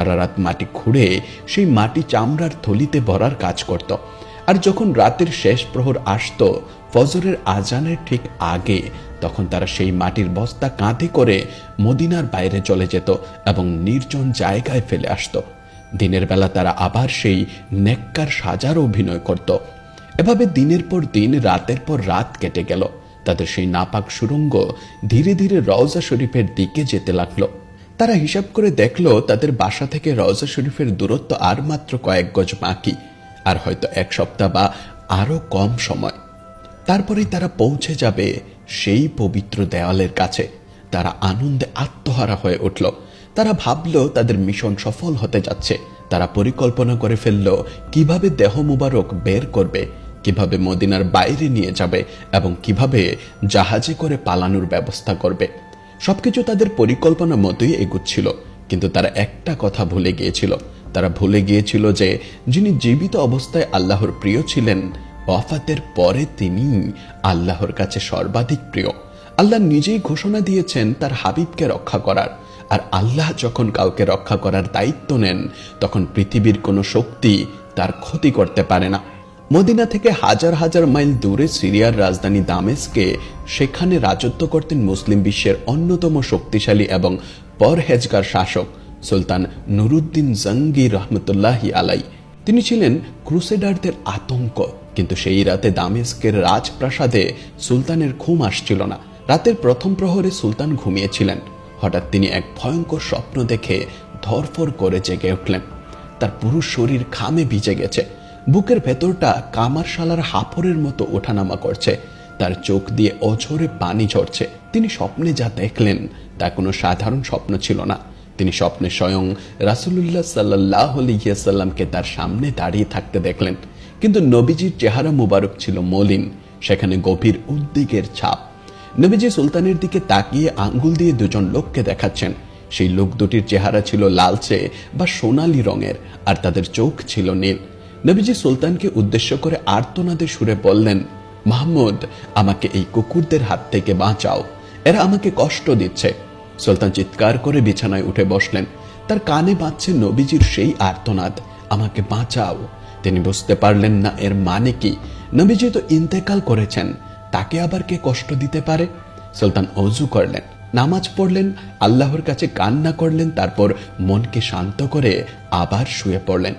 সারা রাত মাটি খুঁড়ে সেই মাটি চামড়ার থলিতে ভরার কাজ করত। আর যখন রাতের শেষ প্রহর আসতো, ফজরের আজানের ঠিক আগে, তখন তারা সেই মাটির বস্তা কাঁধে করে মদিনার বাইরে চলে যেত এবং নির্জন জায়গায় ফেলে আসতো। দিনের বেলা তারা আবার সেই নেককার সাজার অভিনয় করত। এভাবে দিনের পর দিন, রাতের পর রাত কেটে গেল। তাদের সেই নাপাক সুড়ঙ্গ ধীরে ধীরে রওজা শরীফের দিকে যেতে লাগলো। তারা হিসাব করে দেখলো তাদের বাসা থেকে রওজা শরীফের দূরত্ব আর মাত্র কয়েক গজ বাকি, আর হয়তো এক সপ্তাহ বা আরো কম সময়। তারপরেই তারা পৌঁছে যাবে সেই পবিত্র দেওয়ালের কাছে। তারা আনন্দে আত্মহারা হয়ে উঠল। তারা ভাবল তাদের মিশন সফল হতে যাচ্ছে। তারা পরিকল্পনা করে ফেলল কিভাবে দেহ মুবারক বের করবে, কিভাবে মদিনার বাইরে নিয়ে যাবে এবং কিভাবে জাহাজে করে পালানোর ব্যবস্থা করবে। সবকিছু তাদের পরিকল্পনা মতোই এগুচ্ছিল, কিন্তু তারা একটা কথা ভুলে গিয়েছিল। তারা ভুলে গিয়েছিল যে যিনি জীবিত অবস্থায় আল্লাহর প্রিয় ছিলেন, ওয়াফাতের পরে তিনি আল্লাহর কাছে সর্বাধিক প্রিয়। আল্লাহ নিজেই ঘোষণা দিয়েছেন তার হাবিবকে রক্ষা করার। আর আল্লাহ যখন কাউকে রক্ষা করার দায়িত্ব নেন, তখন পৃথিবীর কোনো শক্তি তার ক্ষতি করতে পারে না। মদিনা থেকে হাজার হাজার মাইল দূরে সিরিয়ার রাজধানী দামেস্কে, সেখানে রাজত্ব করতেন মুসলিম বিশ্বের অন্যতম শক্তিশালী এবং পরহেজগার শাসক সুলতান নুরুদ্দিন জঙ্গির রহমতুল্লাহি আলাই। তিনি ছিলেন ক্রুসেডারদের আতঙ্ক। কিন্তু সেই রাতে দামেস্কের রাজপ্রাসাদে সুলতানের ঘুম আসছিল না। রাতের প্রথম প্রহরে সুলতান ঘুমিয়েছিলেন। হঠাৎ তিনি এক ভয়ঙ্কর স্বপ্ন দেখে ধরফর করে জেগে উঠলেন। তার পুরো শরীর ঘামে ভিজে গেছে। বুকের ভেতরটা কামারশালার হাফরের মতো ওঠানামা করছে। তার চোখ দিয়ে অঝরে পানি ঝরছে। তিনি স্বপ্নে যা দেখলেন তা কোনো সাধারণ স্বপ্ন ছিল না। তিনি স্বপ্নে স্বয়ং রাসূলুল্লাহ সাল্লাল্লাহু আলাইহি ওয়াসাল্লামকে তার সামনে দাঁড়িয়ে থাকতে দেখলেন। কিন্তু নবীজির চেহারা মুবারক ছিল মলিন, সেখানে গভীর উদ্বেগের ছাপ। নবীজি সুলতানের দিকে তাকিয়ে আঙ্গুল দিয়ে দুজন লোককে দেখাচ্ছেন। সেই লোক দুটির চেহারা ছিল লালচে বা সোনালী রঙের, আর তাদের চোখ ছিল নীল। নবীজি সুলতানকে উদ্দেশ্য করে আর্তনাদের সুরে বললেন, মাহমুদ, আমাকে এই কুকুরদের হাত থেকে বাঁচাও, এরা আমাকে কষ্ট দিচ্ছে। সুলতান চিৎকার করে বিছানায় উঠে বসলেন। তার কানে বাজছে নবীজির সেই আর্তনাদ, আমাকে বাঁচাও। তিনি বুঝতে পারলেন না এর মানে কি। নবীজি তো ইন্তেকাল করেছেন, তাকে আবার কে কষ্ট দিতে পারে? সুলতান ওযু করলেন, নামাজ পড়লেন, আল্লাহর কাছে কান্না করলেন, তারপর মনকে শান্ত করে আবার শুয়ে পড়লেন।